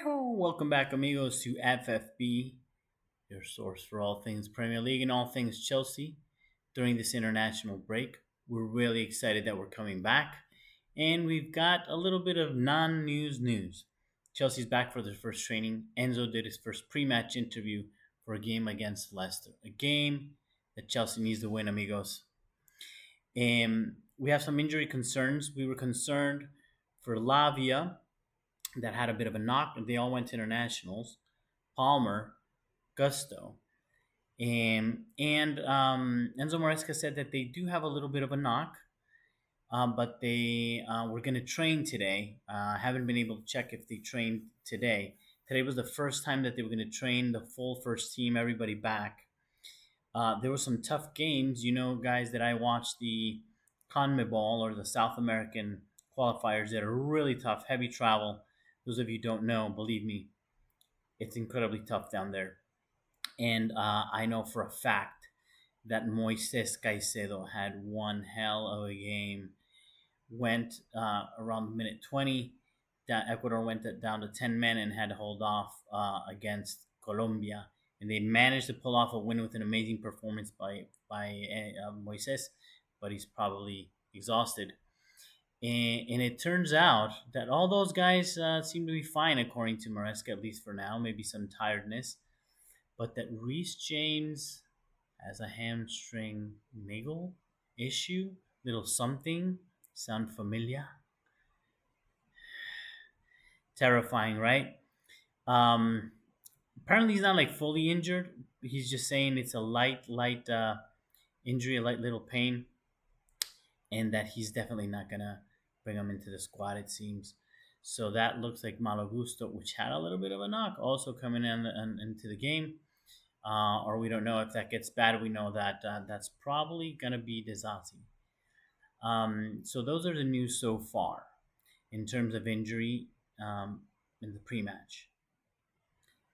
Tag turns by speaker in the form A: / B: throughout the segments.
A: Welcome back, amigos, to FFB, your source for all things Premier League and all things Chelsea during this international break. We're really excited that we're coming back, and we've got a little bit of non-news news. Chelsea's back for their first training. Enzo did his first pre-match interview for a game against Leicester, a game that Chelsea needs to win, amigos. We have some injury concerns. We were concerned for Lavia, that had a bit of a knock. They all went to internationals. Palmer, Gusto, and Enzo Maresca said that they do have a little bit of a knock, but they were going to train today. Haven't been able to check if they trained today. Today was the first time that they were going to train the full first team, everybody back. There were some tough games, guys, that I watched the CONMEBOL or the South American qualifiers that are really tough, heavy travel. Those of you who don't know, believe me, it's incredibly tough down there. And I know for a fact that Moisés Caicedo had one hell of a game. Went around minute 20. That Ecuador went down to 10 men and had to hold off against Colombia. And they managed to pull off a win with an amazing performance by Moisés, but he's probably exhausted. And it turns out that all those guys seem to be fine, according to Maresca, at least for now. Maybe some tiredness. But that Reece James has a hamstring niggle issue, little something. Sound familiar? Terrifying, right? Apparently he's not like fully injured. He's just saying it's a light injury, a light little pain, and that he's definitely not going to bring him into the squad, it seems. So that looks like Malo Gusto, which had a little bit of a knock, also coming into the game. Or we don't know if that gets bad. We know that that's probably going to be Desati. So those are the news so far in terms of injury in the pre-match.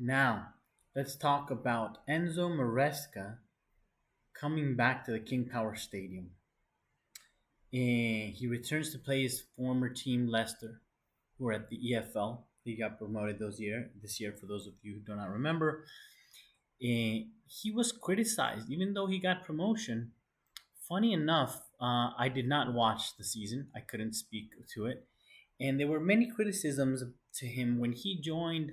A: Now, let's talk about Enzo Maresca coming back to the King Power Stadium. And he returns to play his former team, Leicester, who are at the EFL. He got promoted this year, for those of you who do not remember. He was criticized, even though he got promotion. Funny enough, I did not watch the season. I couldn't speak to it. And there were many criticisms to him when he joined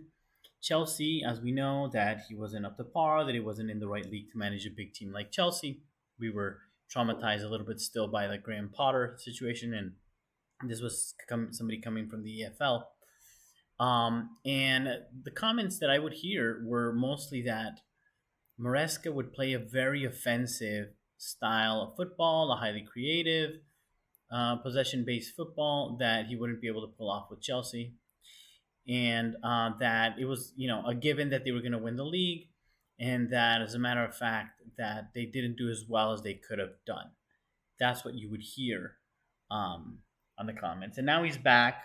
A: Chelsea, as we know, that he wasn't up to par, that he wasn't in the right league to manage a big team like Chelsea. We were traumatized a little bit still by the Graham Potter situation, and this was somebody coming from the EFL. And the comments that I would hear were mostly that Maresca would play a very offensive style of football, a highly creative, possession-based football that he wouldn't be able to pull off with Chelsea, and that it was, a given that they were going to win the league, and that, as a matter of fact, that they didn't do as well as they could have done. That's what you would hear on the comments. And now he's back,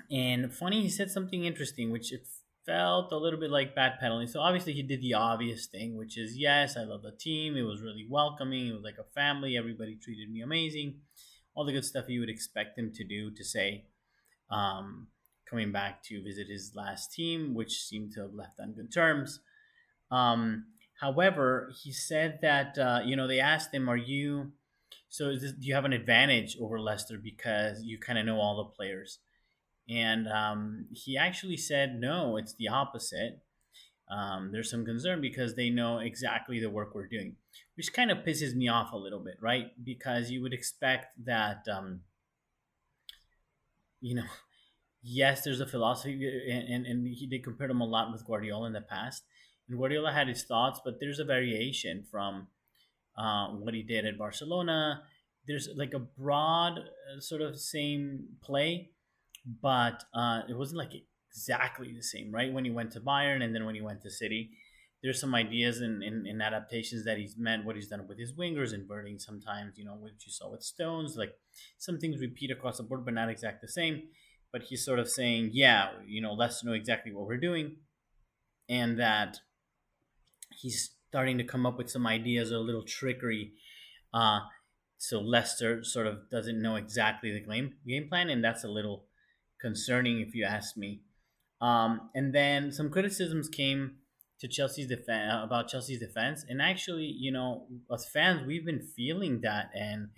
A: and funny, he said something interesting, which it felt a little bit like backpedaling. So obviously he did the obvious thing, which is, yes, I love the team. It was really welcoming. It was like a family. Everybody treated me amazing. All the good stuff you would expect him to do, to say, coming back to visit his last team, which seemed to have left on good terms. However, he said that, they asked him, do you have an advantage over Leicester because you kind of know all the players? And he actually said, no, it's the opposite. There's some concern because they know exactly the work we're doing, which kind of pisses me off a little bit, right? Because you would expect that, yes, there's a philosophy, and they compared him a lot with Guardiola in the past. And Guardiola had his thoughts, but there's a variation from what he did at Barcelona. There's like a broad sort of same play, but it wasn't like exactly the same, right? When he went to Bayern and then when he went to City, there's some ideas in adaptations that he's meant, what he's done with his wingers, inverting sometimes, what you saw with Stones, like some things repeat across the board, but not exactly the same. But he's sort of saying, yeah, Leicester know exactly what we're doing, and that he's starting to come up with some ideas, a little trickery. So Leicester sort of doesn't know exactly the game plan, and that's a little concerning if you ask me. And then some criticisms came to Chelsea's defense about Chelsea's defense, and actually, as fans, we've been feeling that, and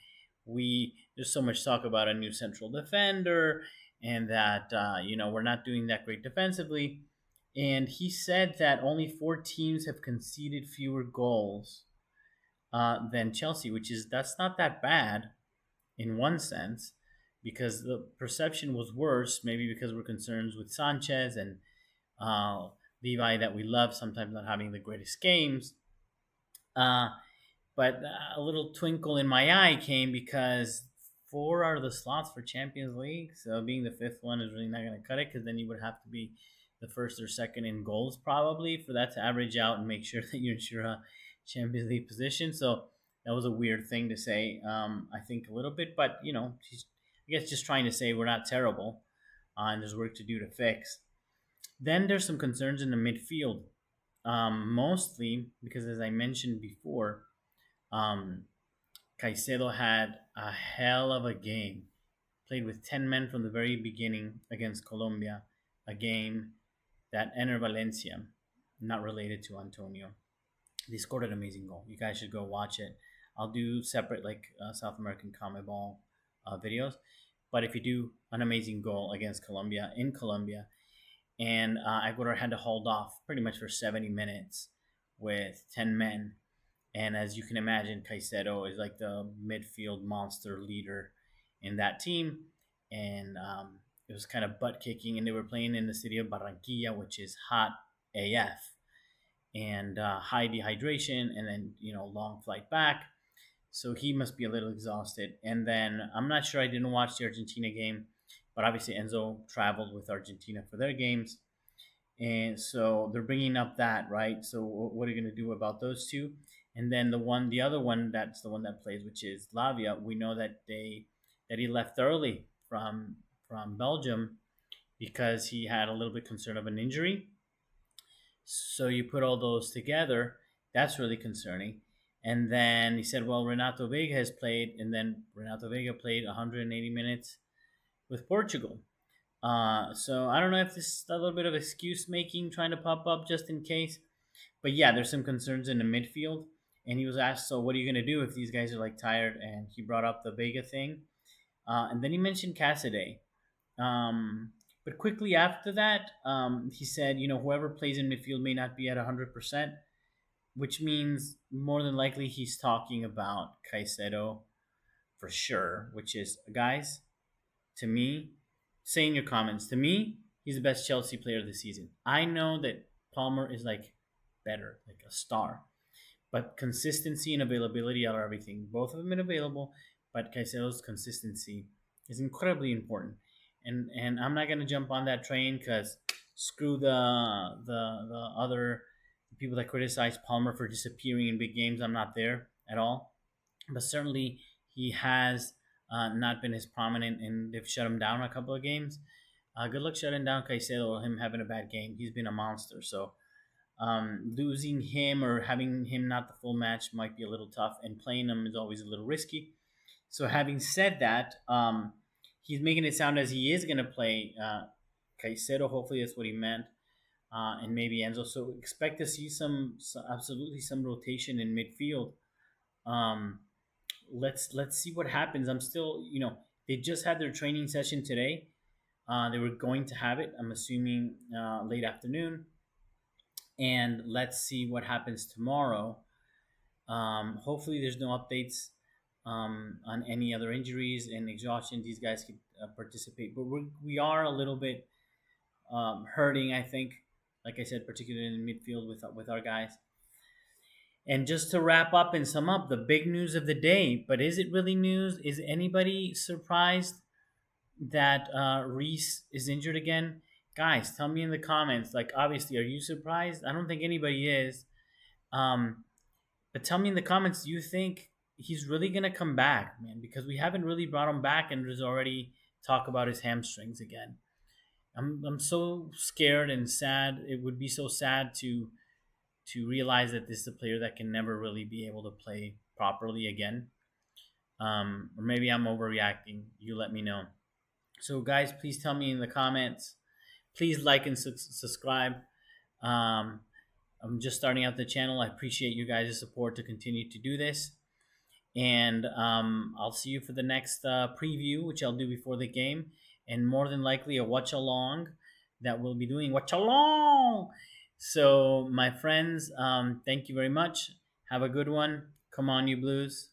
A: there's so much talk about a new central defender, and that we're not doing that great defensively. And he said that only four teams have conceded fewer goals than Chelsea, which is that's not that bad in one sense, because the perception was worse, maybe because we're concerned with Sanchez and uh, Levi that we love, sometimes not having the greatest games. Uh, but a little twinkle in my eye came because four are the slots for Champions League. So being the fifth one is really not going to cut it, because then you would have to be the first or second in goals probably for that to average out and make sure that you ensure a Champions League position. So that was a weird thing to say, I think a little bit, but she's, I guess, just trying to say we're not terrible, and there's work to do to fix. Then there's some concerns in the midfield, mostly because, as I mentioned before, um, Caicedo had a hell of a game. Played with 10 men from the very beginning against Colombia, a game that entered Valencia, not related to Antonio. They scored an amazing goal. You guys should go watch it. I'll do separate, like, South American Comet Ball videos. But if you do an amazing goal against Colombia in Colombia, and Ecuador had to hold off pretty much for 70 minutes with 10 men. And as you can imagine, Caicedo is like the midfield monster leader in that team. And it was kind of butt kicking. And they were playing in the city of Barranquilla, which is hot AF, and high dehydration, and then, long flight back. So he must be a little exhausted. And then I'm not sure, I didn't watch the Argentina game, but obviously Enzo traveled with Argentina for their games. And so they're bringing up that, right? So what are you going to do about those two? And then the other one, that's the one that plays, which is Lavia. We know that he left early from Belgium because he had a little bit concern of an injury. So you put all those together, that's really concerning. And then he said, well, Renato Vega has played, and then Renato Vega played 180 minutes with Portugal. So I don't know if this is a little bit of excuse making, trying to pop up just in case. But yeah, there's some concerns in the midfield. And he was asked, so what are you going to do if these guys are like tired? And he brought up the Vega thing. And then he mentioned Cassidy. Um, but quickly after that, he said, whoever plays in midfield may not be at 100%, which means more than likely he's talking about Caicedo for sure, which is, guys, to me, say in your comments, to me, he's the best Chelsea player this season. I know that Palmer is like better, like a star, but consistency and availability are everything. Both of them are available, but Caicedo's consistency is incredibly important. And I'm not gonna jump on that train because screw the other people that criticize Palmer for disappearing in big games. I'm not there at all, but certainly he has not been as prominent, and they've shut him down a couple of games. Good luck shutting down Caicedo. Him having a bad game, he's been a monster. So losing him or having him not the full match might be a little tough, and playing him is always a little risky. So having said that, he's making it sound as he is going to play Caicedo. Hopefully that's what he meant, and maybe Enzo. So expect to see absolutely some rotation in midfield. Um, let's see what happens. I'm still, they just had their training session today. They were going to have it, I'm assuming, late afternoon, and let's see what happens tomorrow. Hopefully, there's no updates on any other injuries and exhaustion. These guys could participate, but we are a little bit hurting, I think. Like I said, particularly in the midfield with our guys. And just to wrap up and sum up, the big news of the day. But is it really news? Is anybody surprised that Reece is injured again? Guys, tell me in the comments. Like, obviously, are you surprised? I don't think anybody is. Um, but tell me in the comments, do you think he's really going to come back, man? Because we haven't really brought him back, and there's already talk about his hamstrings again. I'm so scared and sad. It would be so sad to realize that this is a player that can never really be able to play properly again. Or maybe I'm overreacting. You let me know. So, guys, please tell me in the comments Please like and subscribe. Um, I'm just starting out the channel. I appreciate you guys' support to continue to do this. And I'll see you for the next preview, which I'll do before the game, and more than likely a watch along that we'll be doing. Watch along. So, my friends, thank you very much. Have a good one. Come on, you Blues.